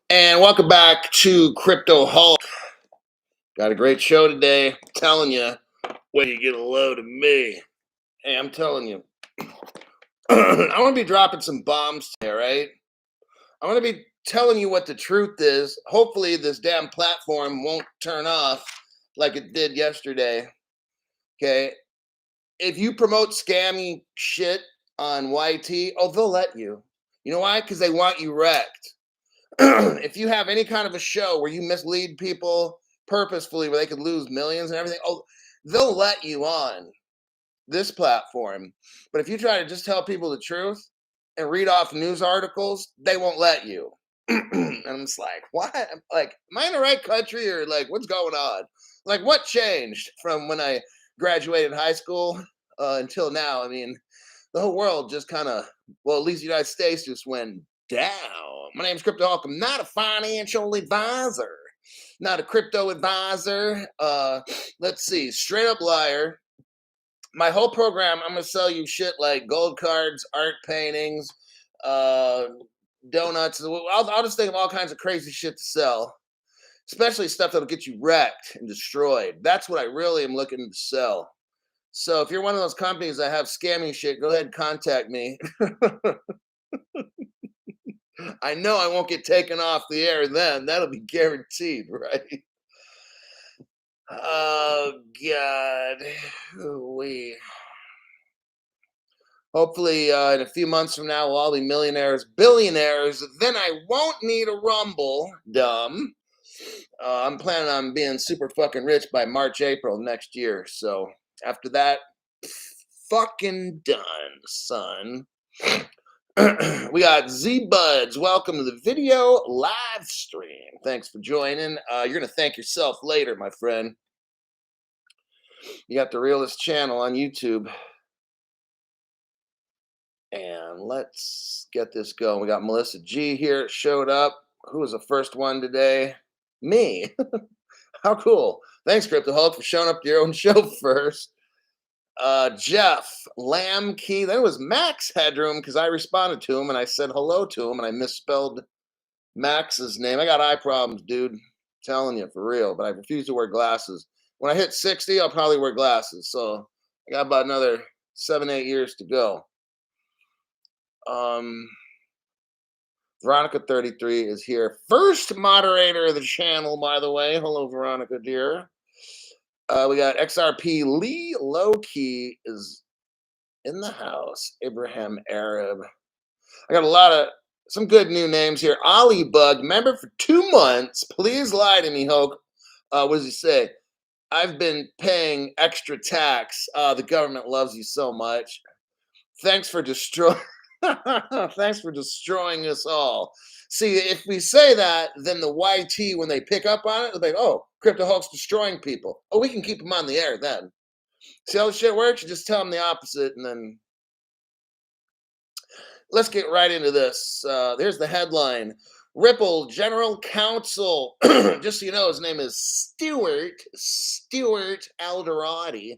And welcome back to Crypto Hulk. Got a great show today. I'm telling you, when you get a load of me. Hey, I'm telling you. I want to be dropping some bombs today, right? I want to be telling you what the truth is. Hopefully, this damn platform won't turn off like it did yesterday. Okay. If you promote scammy shit on YT, oh, they'll let you. You know why? Because they want you wrecked. If you have any kind of a show where you mislead people purposefully where they could lose millions and everything, oh, they'll let you on this platform. But if you try to just tell people the truth and read off news articles, they won't let you. And I'm just like, what? Like, am I in the right country or like what's going on? Like, what changed from when I graduated high school until now? I mean, the whole world just kind of, well, at least the United States just went down. My name's Crypto Hawk. I'm not a financial advisor, not a crypto advisor. Let's see, straight up liar. My whole program, I'm gonna sell you shit like gold cards, art paintings, uh, donuts. I'll just think of all kinds of crazy shit to sell, especially stuff that'll get you wrecked and destroyed. That's what I really am looking to sell. So if you're one of those companies that have scammy shit, go ahead and contact me. I know I won't get taken off the air then. That'll be guaranteed, right? Oh God. We hopefully in a few months from now we'll all be millionaires, billionaires. Then I won't need a rumble. Dumb. I'm planning on being super fucking rich by March, April next year. So after that, fucking done, son. We got Z Buds. Welcome to the video live stream. Thanks for joining. You're gonna thank yourself later, my friend. You got the realest channel on YouTube. And let's get this going. We got Melissa G here. Showed up. Who was the first one today? Me. How cool. Thanks, Crypto Hulk, for showing up to your own show first. Jeff Lamb Key. That was Max Headroom because I responded to him and I said hello to him and I misspelled Max's name. I got eye problems, dude. I'm telling you, for real. But I refuse to wear glasses. When I hit 60, I'll probably wear glasses. So I got about another 7, 8 years to go. Veronica 33 is here. First moderator of the channel, by the way. Hello, Veronica, dear. We got XRP Lee Lowkey is in the house. Abraham Arab. I got a lot of some good new names here. Ollie Bug, member for 2 months. Please lie to me, Hoke. What does he say? I've been paying extra tax. The government loves you so much. Thanks for destroying. Thanks for destroying us all. See, if we say that, then the YT, when they pick up on it, they'll be like, oh, Crypto Hulk's destroying people. Oh, we can keep them on the air then. See how this shit works? You just tell them the opposite, and then let's get right into this. There's the headline. Ripple General Counsel, just so you know, his name is Stuart Alderati.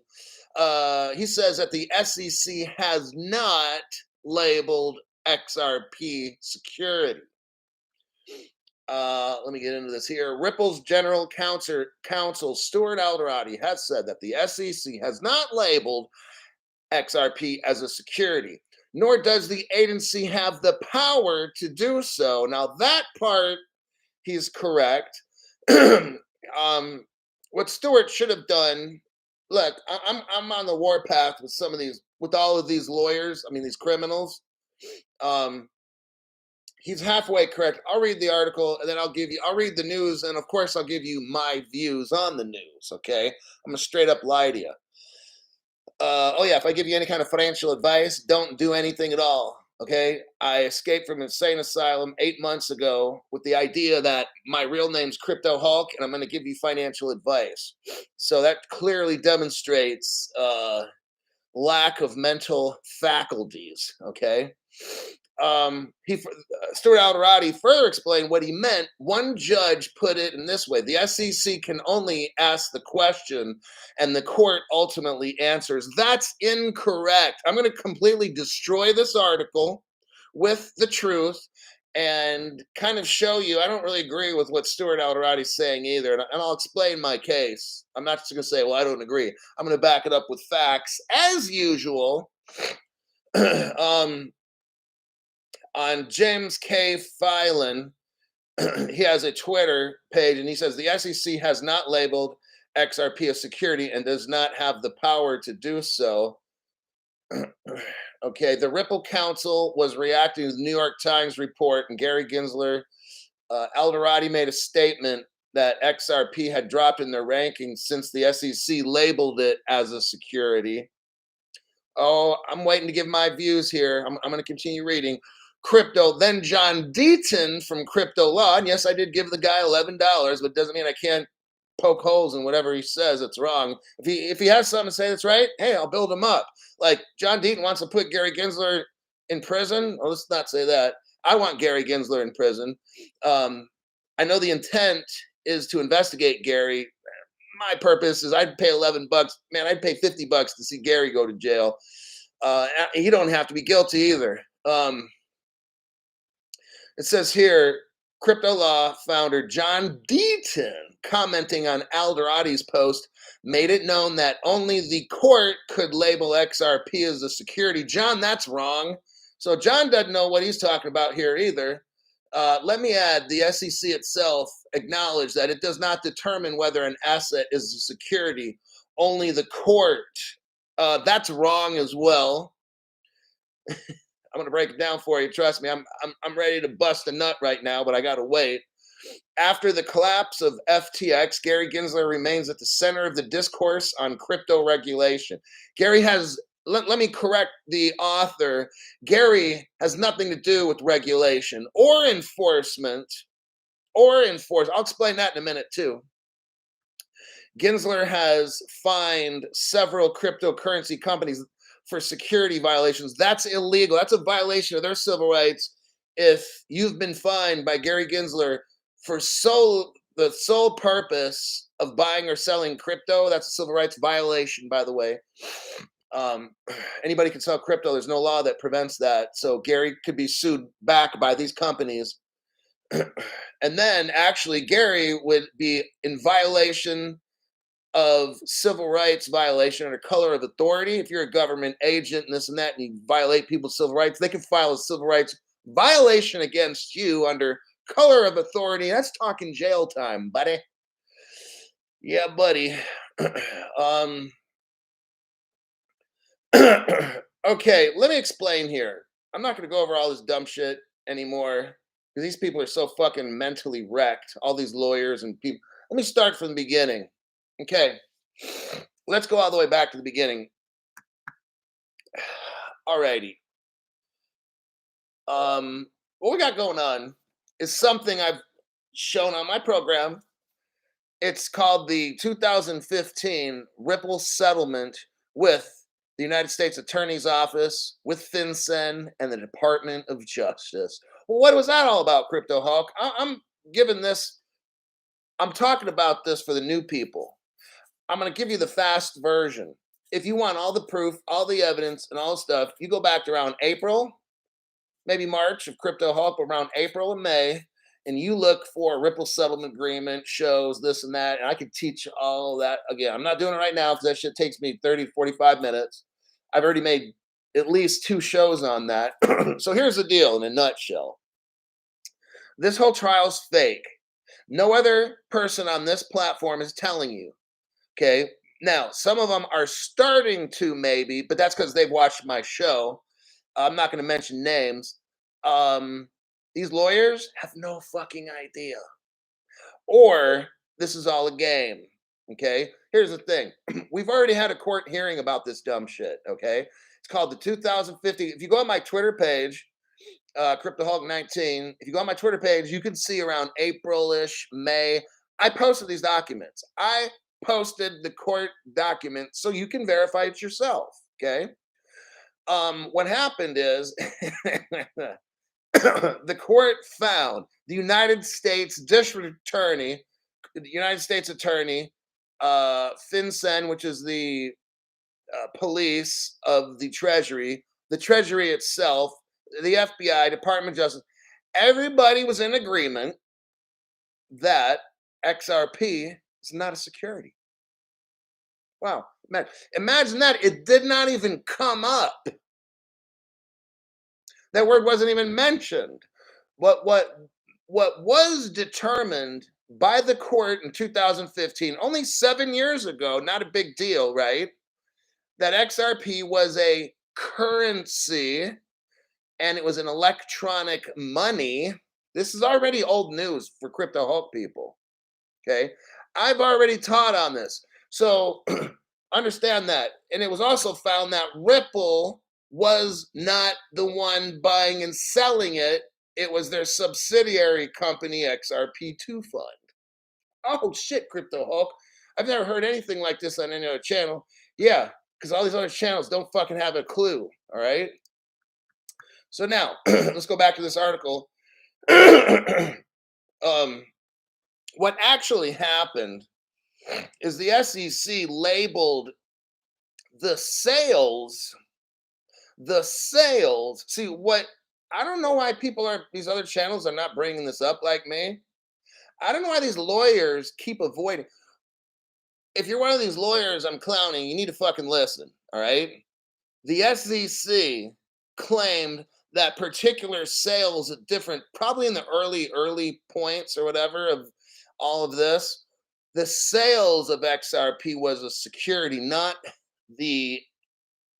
He says that the SEC has not labeled XRP security. Let me get into this here. Ripple's General Counsel Stuart Alderati has said that the SEC has not labeled XRP as a security, nor does the agency have the power to do so. Now, that part, he's correct. What Stewart should have done, look, I'm on the warpath with some of these, with all of these lawyers, I mean, these criminals. He's halfway correct. I'll read the article and then I'll read the news, and of course, I'll give you my views on the news, okay? I'm gonna straight up lie to you. Oh yeah, if I give you any kind of financial advice, don't do anything at all. Okay, I escaped from insane asylum 8 months ago with the idea that my real name's Crypto Hulk, and I'm going to give you financial advice. So that clearly demonstrates lack of mental faculties. Okay. Stuart Alderati further explained what he meant. One judge put it in this way: the SEC can only ask the question and the court ultimately answers. That's incorrect. I'm going to completely destroy this article with the truth, and kind of show you I don't really agree with what Stuart Alderoty's saying either. And I'll explain my case. I'm not just going to say, well, I don't agree. I'm going to back it up with facts as usual. um, on James K. Filan, he has a Twitter page and he says the SEC has not labeled XRP a security and does not have the power to do so. Okay, the Ripple Council was reacting to the New York Times report, and Gary Gensler, Alderoty made a statement that XRP had dropped in their rankings since the SEC labeled it as a security. Oh, I'm waiting to give my views here. I'm going to continue reading. Crypto, then John Deaton from Crypto Law, and yes, I did give the guy $11, but it doesn't mean I can't poke holes in whatever he says that's wrong. If he has something to say that's right, hey, I'll build him up. Like John Deaton wants to put Gary Gensler in prison. Well, let's not say that. I want Gary Gensler in prison. I know the intent is to investigate Gary. My purpose is I'd pay $11. Man, I'd pay $50 to see Gary go to jail. He don't have to be guilty either. It says here, Crypto Law founder John Deaton, commenting on Alderoty's post, made it known that only the court could label XRP as a security. John, that's wrong. So John doesn't know what he's talking about here either. Let me add, the SEC itself acknowledged that it does not determine whether an asset is a security. Only the court. That's wrong as well. I'm going to break it down for you. Trust me, I'm ready to bust a nut right now, but I got to wait. After the collapse of FTX, Gary Gensler remains at the center of the discourse on crypto regulation. Gary has, let me correct the author, Gary has nothing to do with regulation or enforcement. I'll explain that in a minute too. Gensler has fined several cryptocurrency companies for security violations. That's illegal. That's a violation of their civil rights. If you've been fined by Gary Gensler for the sole purpose of buying or selling crypto, that's a civil rights violation, by the way. Anybody can sell crypto. There's no law that prevents that. So Gary could be sued back by these companies. And then actually Gary would be in violation of civil rights violation under color of authority. If you're a government agent and this and that, and you violate people's civil rights, they can file a civil rights violation against you under color of authority. That's talking jail time, buddy. Yeah, buddy. Okay, let me explain here. I'm not going to go over all this dumb shit anymore because these people are so fucking mentally wrecked. All these lawyers and people. Let me start from the beginning. Okay, let's go all the way back to the beginning. Alrighty. What we got going on is something I've shown on my program. It's called the 2015 Ripple settlement with the United States Attorney's Office, with FinCEN, and the Department of Justice. Well, what was that all about, Crypto Hulk? I'm giving this, I'm talking about this for the new people. I'm going to give you the fast version. If you want all the proof, all the evidence, and all the stuff, you go back to around April, maybe March of Crypto Hulk, around April and May, and you look for a Ripple settlement agreement, shows this and that, and I can teach all that. Again, I'm not doing it right now because that shit takes me 30, 45 minutes. I've already made at least 2 shows on that. So here's the deal in a nutshell. This whole trial's fake. No other person on this platform is telling you. Okay. Now, some of them are starting to maybe, but that's because they've watched my show. I'm not going to mention names. These lawyers have no fucking idea. Or this is all a game. Okay. Here's the thing. We've already had a court hearing about this dumb shit. Okay. It's called the 2050. If you go on my Twitter page, CryptoHulk19, if you go on my Twitter page, you can see around April-ish, May, I posted these documents. I posted the court document so you can verify it yourself. Okay. What happened is the court found the United States District Attorney, FinCEN, which is the police of the Treasury itself, the FBI, Department of Justice, Everybody was in agreement that XRP is not a security. Wow. Man, imagine that. It did not even come up. That word wasn't even mentioned. What what what was determined by the court in 2015, only 7 years ago, not a big deal, right? That XRP was a currency and it was an electronic money. This is already old news for crypto Hulk people. Okay. I've already taught on this. So understand that. And it was also found that Ripple was not the one buying and selling it. It was their subsidiary company, XRP2 Fund. Oh shit, Crypto Hulk. I've never heard anything like this on any other channel. Yeah, because all these other channels don't fucking have a clue. All right. So now let's go back to this article. What actually happened is the SEC labeled the sales. See, what I don't know why these other channels are not bringing this up like me. I don't know why these lawyers keep avoiding. If you're one of these lawyers I'm clowning, you need to fucking listen. All right. The SEC claimed that particular sales at different, probably in the early points or whatever of all of this, the sales of XRP was a security, not the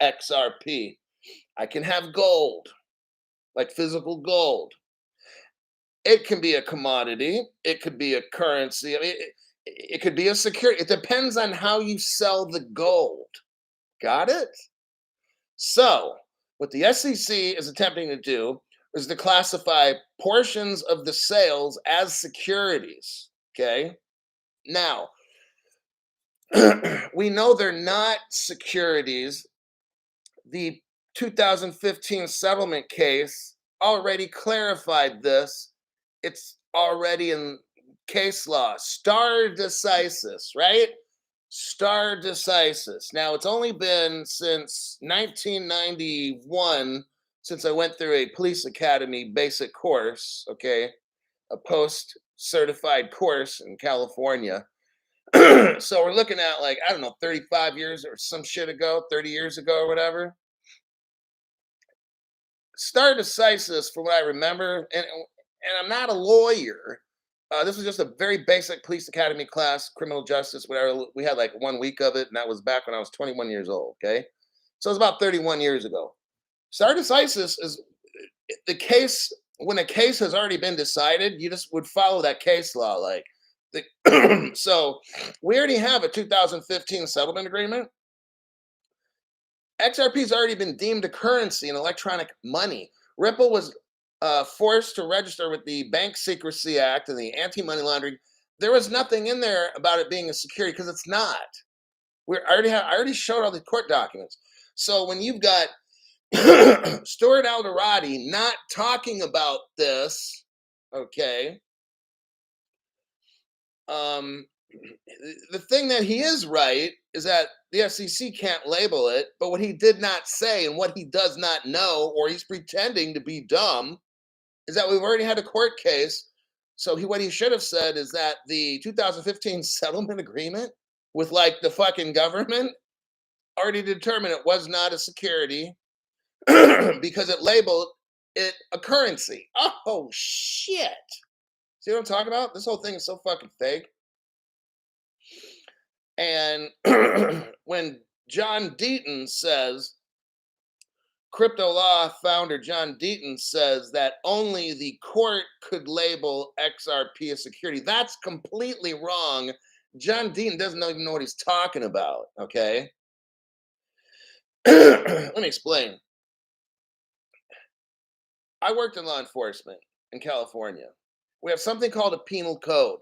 XRP. I can have gold, like physical gold. It can be a commodity. It could be a currency. I mean, it could be a security. It depends on how you sell the gold. Got it? So, what the SEC is attempting to do is to classify portions of the sales as securities. Okay. Now, we know they're not securities. The 2015 settlement case already clarified this. It's already in case law. Stare decisis, right? Stare decisis. Now, it's only been since 1991 since I went through a police academy basic course, okay? A post certified course in California. So we're looking at like, I don't know, 35 years or some shit ago, 30 years ago or whatever. Stare decisis, from what I remember, and I'm not a lawyer. This was just a very basic police academy class, criminal justice, whatever. We had like 1 week of it, and that was back when I was 21 years old. Okay, so it's about 31 years ago. Stare decisis is the case when a case has already been decided. You just would follow that case law, like the. So we already have a 2015 settlement agreement. XRP has already been deemed a currency and electronic money. Ripple was forced to register with the Bank Secrecy Act and the Anti-Money Laundering. There was nothing in there about it being a security because it's not. I already showed all the court documents. So when you've got Stuart Alderati not talking about this, okay, the thing that he is right is that the SEC can't label it, but what he did not say and what he does not know, or he's pretending to be dumb, is that we've already had a court case. So what he should have said is that the 2015 settlement agreement with like the fucking government already determined it was not a security because it labeled it a currency. Oh shit. See what I'm talking about? This whole thing is so fucking fake. And when John Deaton says, crypto law founder John Deaton says that only the court could label XRP a security, that's completely wrong. John Deaton doesn't even know what he's talking about, okay? Let me explain. I worked in law enforcement in California. We have something called a penal code,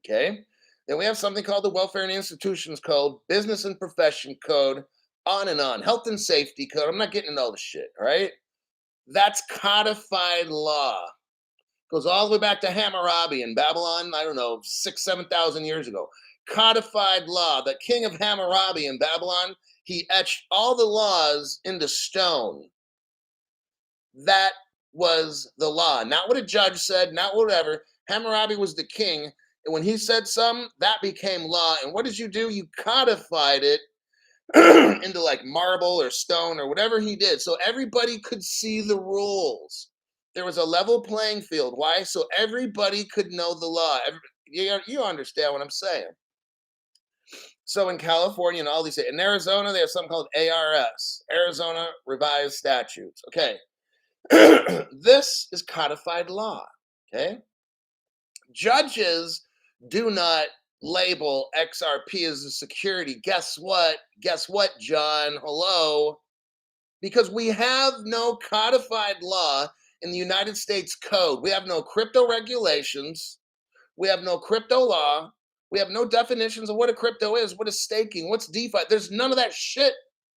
okay? Then we have something called the Welfare and Institutions Code, Business and Profession Code, on and on, Health and Safety Code. I'm not getting into all the shit, all right? That's codified law. Goes all the way back to Hammurabi in Babylon, I don't know, 6,000, 7,000 years ago. Codified law. The king of Hammurabi in Babylon, he etched all the laws into stone. That was the law, not what a judge said, not whatever. Hammurabi was the king, and when he said something, that became law. And what did you do? You codified it into like marble or stone or whatever he did, so everybody could see the rules. There was a level playing field. Why? So everybody could know the law. You understand what I'm saying? So in California and all these, in Arizona, they have something called ARS, Arizona Revised Statutes. Okay. This is codified law. Okay. Judges do not label XRP as a security. Guess what? Guess what, John? Hello. Because we have no codified law in the United States Code. We have no crypto regulations. We have no crypto law. We have no definitions of what a crypto is, what is staking, what's DeFi. There's none of that shit,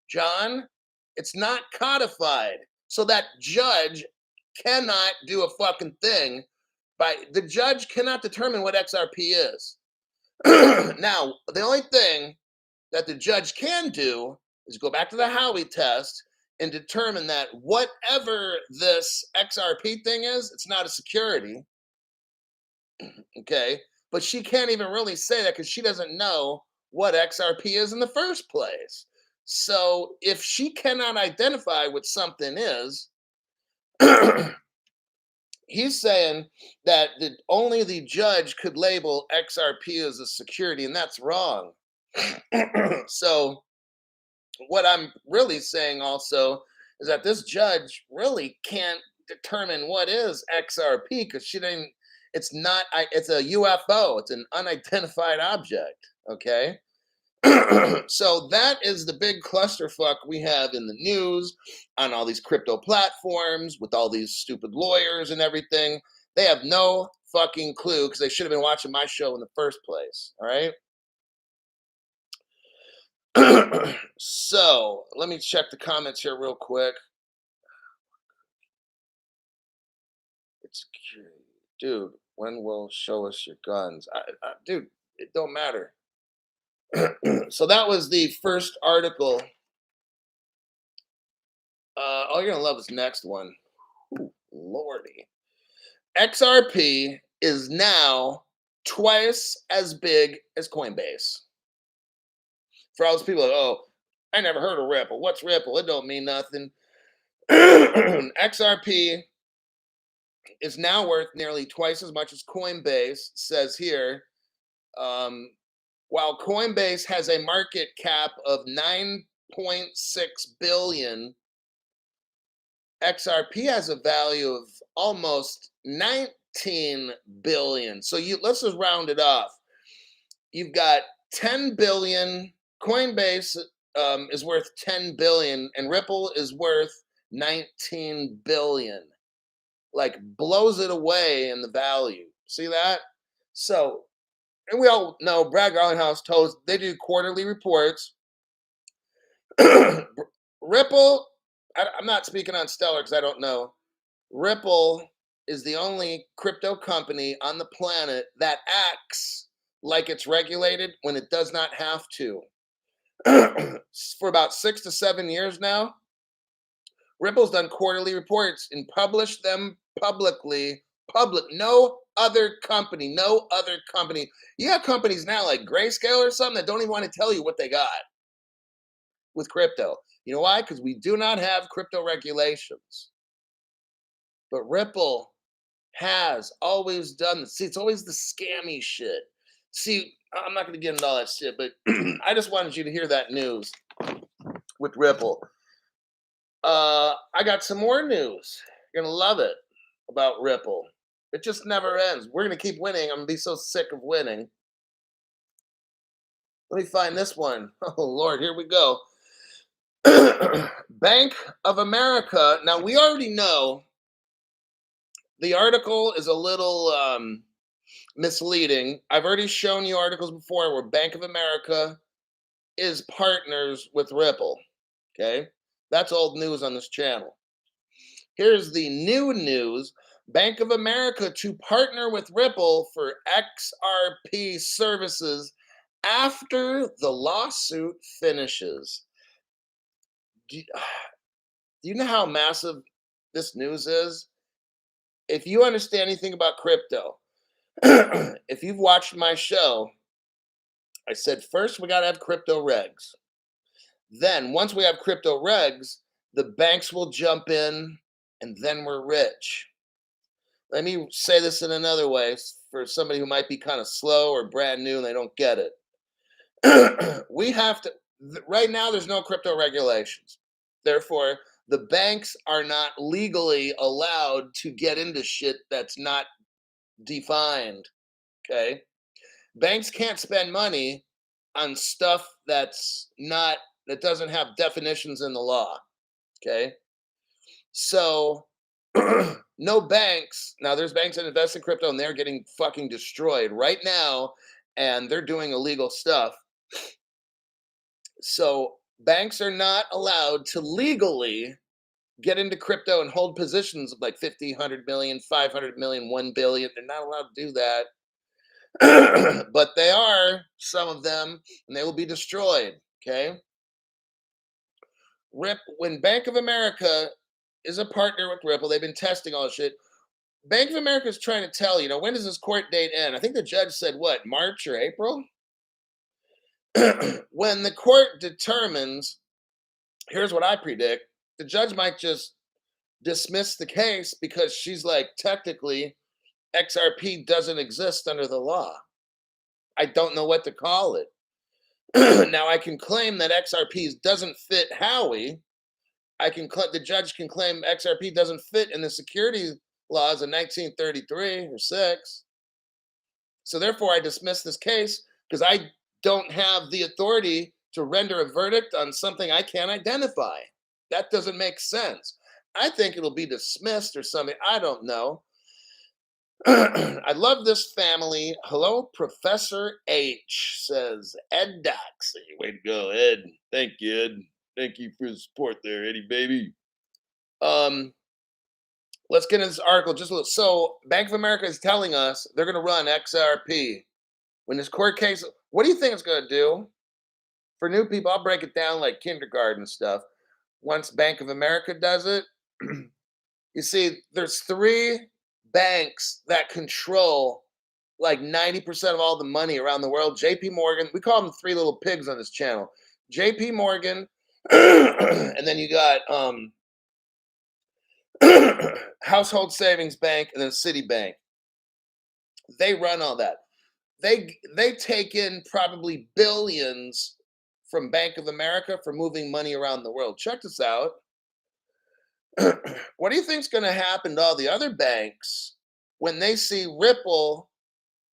John. It's not codified. So that judge cannot do a fucking thing. The judge cannot determine what XRP is. Now, the only thing that the judge can do is go back to the Howey test and determine that whatever this XRP thing is, it's not a security. Okay. But she can't even really say that because she doesn't know what XRP is in the first place. So if she cannot identify what something is, he's saying that only the judge could label XRP as a security, and that's wrong. So what I'm really saying also is that this judge really can't determine what is XRP because she didn't. It's not. It's a UFO. It's an unidentified object. Okay. So that is the big clusterfuck we have in the news on all these crypto platforms with all these stupid lawyers and everything. They have no fucking clue because they should have been watching my show in the first place. All right. So let me check the comments here real quick. It's dude. When will show us your guns, dude? It don't matter. So that was the first article. Oh, you're gonna love this next one. Ooh, Lordy. XRP is now twice as big as Coinbase. For all those people like, oh, I never heard of Ripple. What's Ripple? It don't mean nothing. XRP is now worth nearly twice as much as Coinbase, says here. While Coinbase has a market cap of 9.6 billion, XRP has a value of almost 19 billion. So let's just round it off. You've got 10 billion. Coinbase is worth 10 billion, and Ripple is worth 19 billion. Like blows it away in the value. See that? So, and we all know Brad Garlinghouse told us they do quarterly reports. Ripple, I'm not speaking on Stellar because I don't know. Ripple is the only crypto company on the planet that acts like it's regulated when it does not have to. For about 6 to 7 years now, Ripple's done quarterly reports and published them publicly. No other company. You have companies now like Grayscale or something that don't even want to tell you what they got with crypto. You know why? Because we do not have crypto regulations. But Ripple has always done this. See, it's always the scammy shit. See, I'm not going to get into all that shit, but I just wanted you to hear that news with Ripple. I got some more news. You're going to love it about Ripple. It just never ends. We're going to keep winning. I'm going to be so sick of winning. Let me find this one. Oh, Lord, here we go. Bank of America. Now, we already know the article is a little misleading. I've already shown you articles before where Bank of America is partners with Ripple. Okay? That's old news on this channel. Here's the new news. Bank of America to partner with Ripple for XRP services after the lawsuit finishes. Do you know how massive this news is? if you understand anything about crypto, if you've watched my show, I said first we got to have crypto regs. Then once we have crypto regs, the banks will jump in and then we're rich. Let me say this in another way for somebody who might be kind of slow or brand new and they don't get it. We have to, right now, there's no crypto regulations. Therefore, the banks are not legally allowed to get into shit that's not defined. Okay. Banks can't spend money on stuff that doesn't have definitions in the law. Okay. So no banks. Now there's banks that invest in crypto and they're getting fucking destroyed right now and they're doing illegal stuff. So banks are not allowed to legally get into crypto and hold positions of like 50, 100 million, 500 million, 1 billion. They're not allowed to do that. But they are, some of them, and they will be destroyed. Okay. When Bank of America is a partner with Ripple, they've been testing all this shit. Bank of America is trying to tell, when does this court date end? I think the judge said what, March or April? When the court determines, here's what I predict, the judge might just dismiss the case because she's like, technically, XRP doesn't exist under the law. I don't know what to call it. Now I can claim that XRP doesn't fit Howie. The judge can claim XRP doesn't fit in the security laws of 1933 or 6. So therefore, I dismiss this case because I don't have the authority to render a verdict on something I can't identify. That doesn't make sense. I think it'll be dismissed or something. I don't know. I love this family. Hello, Professor H, says Ed Doxy. Way to go, Ed. Thank you, Ed. Thank you for the support there, Eddie, baby. Let's get into this article just a little. So, Bank of America is telling us they're going to run XRP. When this court case, what do you think it's going to do? For new people, I'll break it down like kindergarten stuff. Once Bank of America does it, you see, there's 3 banks that control like 90% of all the money around the world. JP Morgan, we call them 3 little pigs on this channel. JP Morgan, and then you got Household Savings Bank, and then Citibank. They run all that. They take in probably billions from Bank of America for moving money around the world. Check this out. What do you think is going to happen to all the other banks when they see Ripple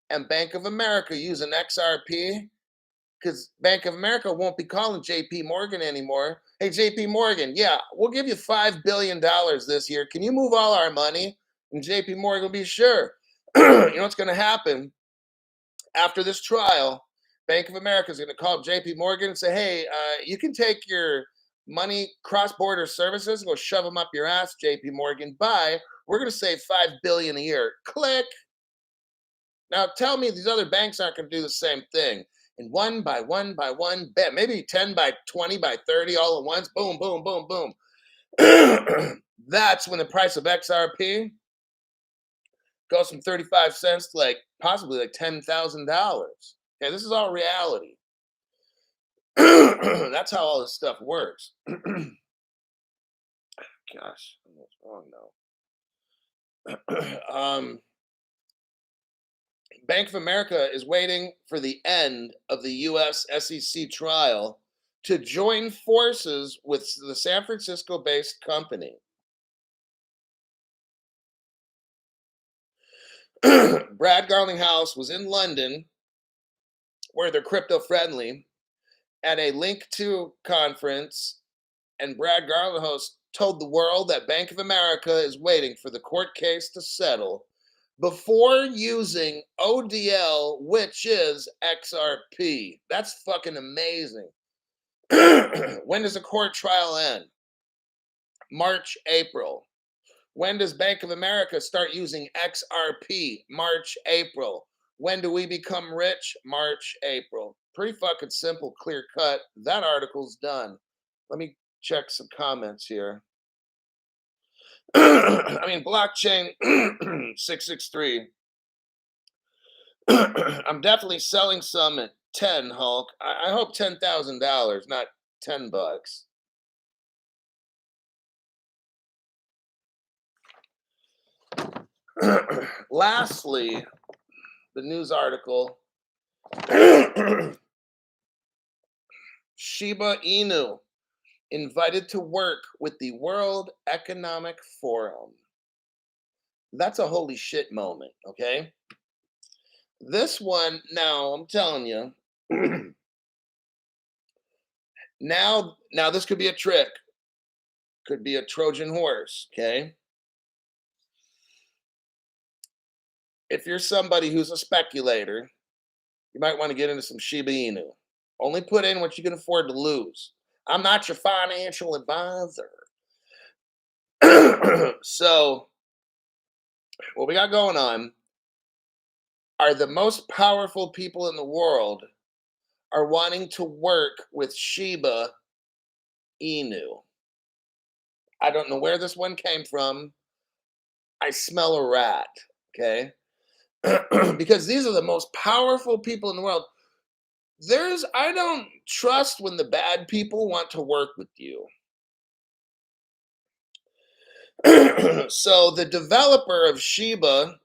and Bank of America using XRP? Because Bank of America won't be calling JP Morgan anymore. Hey, JP Morgan, yeah, we'll give you $5 billion this year. Can you move all our money? And JP Morgan will be sure. You know what's going to happen? After this trial, Bank of America is going to call JP Morgan and say, hey, you can take your money cross-border services and go shove them up your ass, JP Morgan. Bye. We're going to save $5 billion a year. Click. Now tell me these other banks aren't going to do the same thing. And one by one, bet maybe 10 by 20 by 30 all at once. Boom, boom, boom, boom. That's when the price of XRP goes from 35 cents to like possibly like $10,000. Okay, this is all reality. That's how all this stuff works. Gosh, what's wrong now? Bank of America is waiting for the end of the U.S. SEC trial to join forces with the San Francisco-based company. Brad Garlinghouse was in London, where they're crypto-friendly, at a Link 2 conference, and Brad Garlinghouse told the world that Bank of America is waiting for the court case to settle before using ODL, which is XRP. That's fucking amazing. When does the court trial end? March, April. When does Bank of America start using XRP? March, April. When do we become rich? March, April. Pretty fucking simple, clear cut. That article's done. Let me check some comments here. I mean, blockchain 663. I'm definitely selling some at 10, Hulk. I hope $10,000, not $10. Lastly, the news article. Shiba Inu invited to work with the World Economic Forum. That's a holy shit moment, okay? This one, now I'm telling you, now this could be a trick, could be a Trojan horse, okay? If you're somebody who's a speculator, you might want to get into some Shiba Inu. Only put in what you can afford to lose. I'm not your financial advisor. So, what we got going on are the most powerful people in the world are wanting to work with Shiba Inu. I don't know where this one came from. I smell a rat, okay? Because these are the most powerful people in the world. I don't trust when the bad people want to work with you. So the developer of Shiba,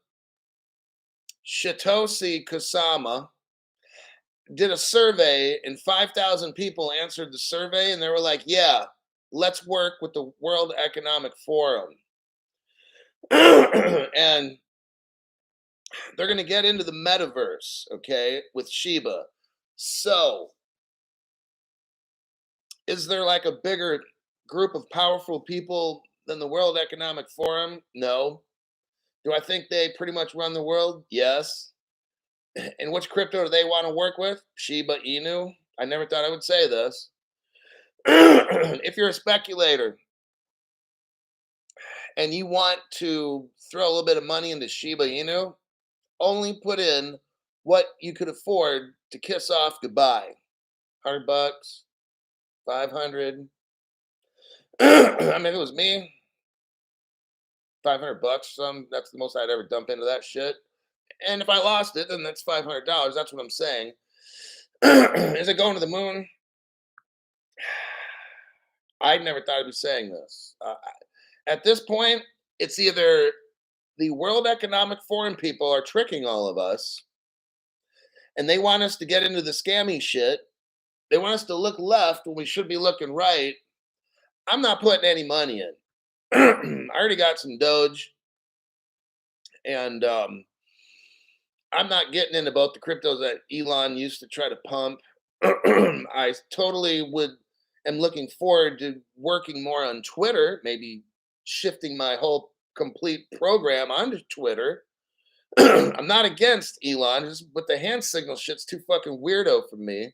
Shitoshi Kusama, did a survey and 5,000 people answered the survey and they were like, yeah, let's work with the World Economic Forum. And they're going to get into the metaverse, okay, with Shiba. So, is there like a bigger group of powerful people than the World Economic Forum? No. Do I think they pretty much run the world? Yes. And which crypto do they want to work with? Shiba Inu. I never thought I would say this. If you're a speculator and you want to throw a little bit of money into Shiba Inu, only put in what you could afford to kiss off goodbye. $100, 500. I mean, if it was me, $500. That's the most I'd ever dump into that shit. And if I lost it, then that's $500. That's what I'm saying. Is it going to the moon? I never thought I'd be saying this. At this point, it's either the World Economic Forum people are tricking all of us, and they want us to get into the scammy shit. They want us to look left when we should be looking right. I'm not putting any money in. I already got some Doge, and I'm not getting into both the cryptos that Elon used to try to pump. I totally am looking forward to working more on Twitter, maybe shifting my whole complete program onto Twitter. I'm not against Elon, just with the hand signal shit's too fucking weirdo for me.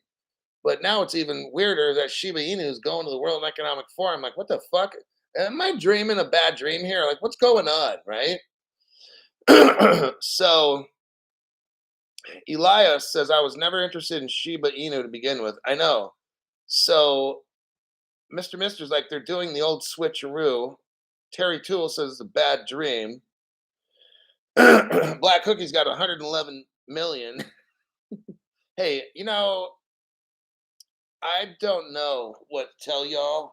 But now it's even weirder that Shiba Inu is going to the World Economic Forum. Like, what the fuck? Am I dreaming a bad dream here? Like, what's going on, right? So Elias says, I was never interested in Shiba Inu to begin with. I know. So Mr. Mister's like, they're doing the old switcheroo. Terry Toole says it's a bad dream. Black Cookie's got 111 million. Hey, I don't know what to tell y'all.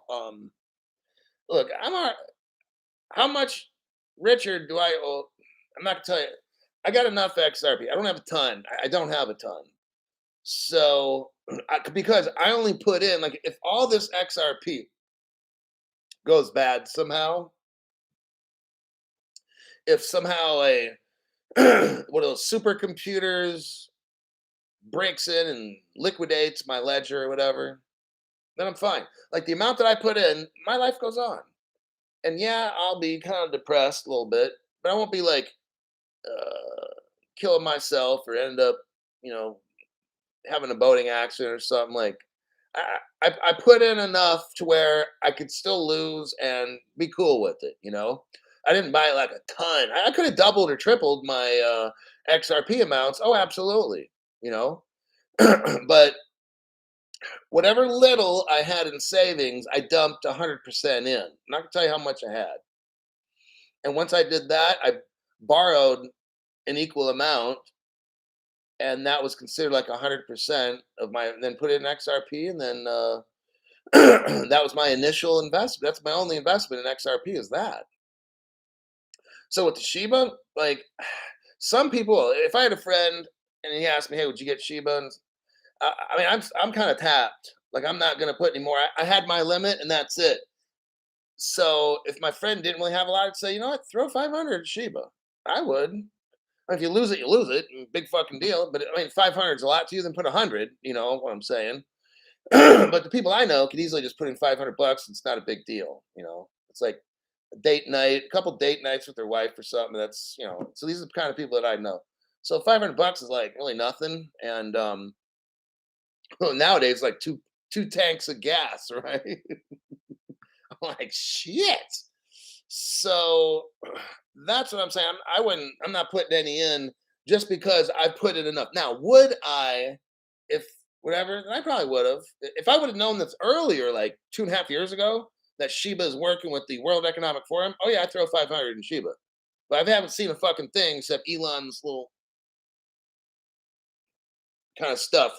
Look, how much richer do I owe? I'm not gonna tell you. I got enough XRP. I don't have a ton. I don't have a ton. So, because I only put in, like, if all this XRP goes bad somehow, if somehow one of those supercomputers breaks in and liquidates my ledger or whatever, then I'm fine. Like, the amount that I put in, my life goes on. And yeah, I'll be kind of depressed a little bit, but I won't be like killing myself or end up, you know, having a boating accident or something. Like, I put in enough to where I could still lose and be cool with it. I didn't buy like a ton. I could have doubled or tripled my XRP amounts. Oh, absolutely. You know, but whatever little I had in savings, I dumped 100% in. I'm not gonna tell you how much I had. And once I did that, I borrowed an equal amount, and that was considered like 100% of my. Then put it in XRP, and then that was my initial investment. That's my only investment in XRP is that. So with the Shiba, like some people, if I had a friend and he asked me, "Hey, would you get Shiba?" And I mean, I'm kind of tapped. Like I'm not gonna put any more. I had my limit, and that's it. So if my friend didn't really have a lot, I'd say, you know what, throw 500 at Shiba. I would. If you lose it, you lose it. Big fucking deal. But I mean, 500 is a lot to you. Then put 100. You know what I'm saying? But the people I know could easily just put in 500 bucks. It's not a big deal. You know, it's like a date night, a couple date nights with their wife or something. That's So these are the kind of people that I know. So 500 bucks is like really nothing. And nowadays, like two tanks of gas, right? I'm like shit. So that's what I'm saying. I wouldn't. I'm not putting any in just because I put it enough. Now, would I, if whatever? I probably would have. If I would have known this earlier, like 2.5 years ago, that Shiba is working with the World Economic Forum. Oh yeah, I throw 500 in Shiba, but I haven't seen a fucking thing except Elon's little kind of stuff.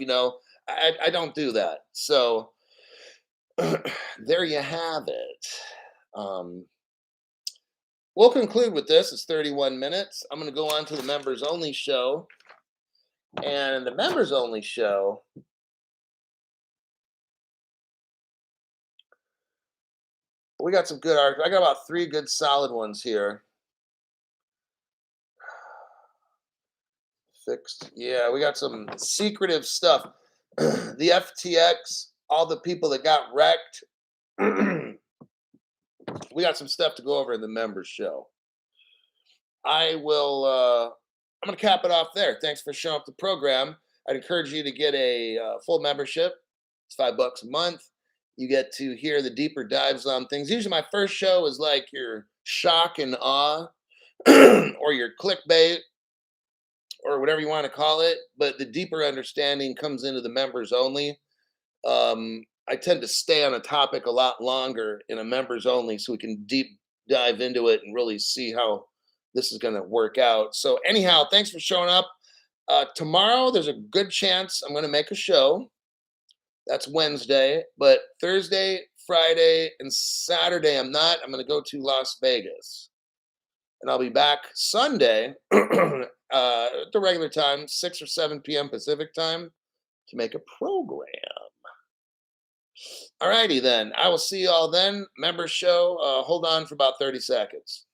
I don't do that. So there you have it. Um, we'll conclude with this. It's 31 minutes. I'm going to go on to the members only show. And in the members only show, we got some good articles. I got about 3 good solid ones here. Fixed. Yeah, we got some secretive stuff. The FTX, all the people that got wrecked. We got some stuff to go over in the members show. I'm going to cap it off there. Thanks for showing up the program. I'd encourage you to get a full membership. It's $5 a month. You get to hear the deeper dives on things. Usually my first show is like your shock and awe or your clickbait or whatever you want to call it. But the deeper understanding comes into the members only. I tend to stay on a topic a lot longer in a members only so we can deep dive into it and really see how this is going to work out. So anyhow, thanks for showing up. Tomorrow, there's a good chance I'm going to make a show. That's Wednesday. But Thursday, Friday, and Saturday, I'm not. I'm going to go to Las Vegas. And I'll be back Sunday at the regular time, 6 or 7 p.m. Pacific time, to make a program. All righty then. I will see you all then. Member show. Hold on for about 30 seconds.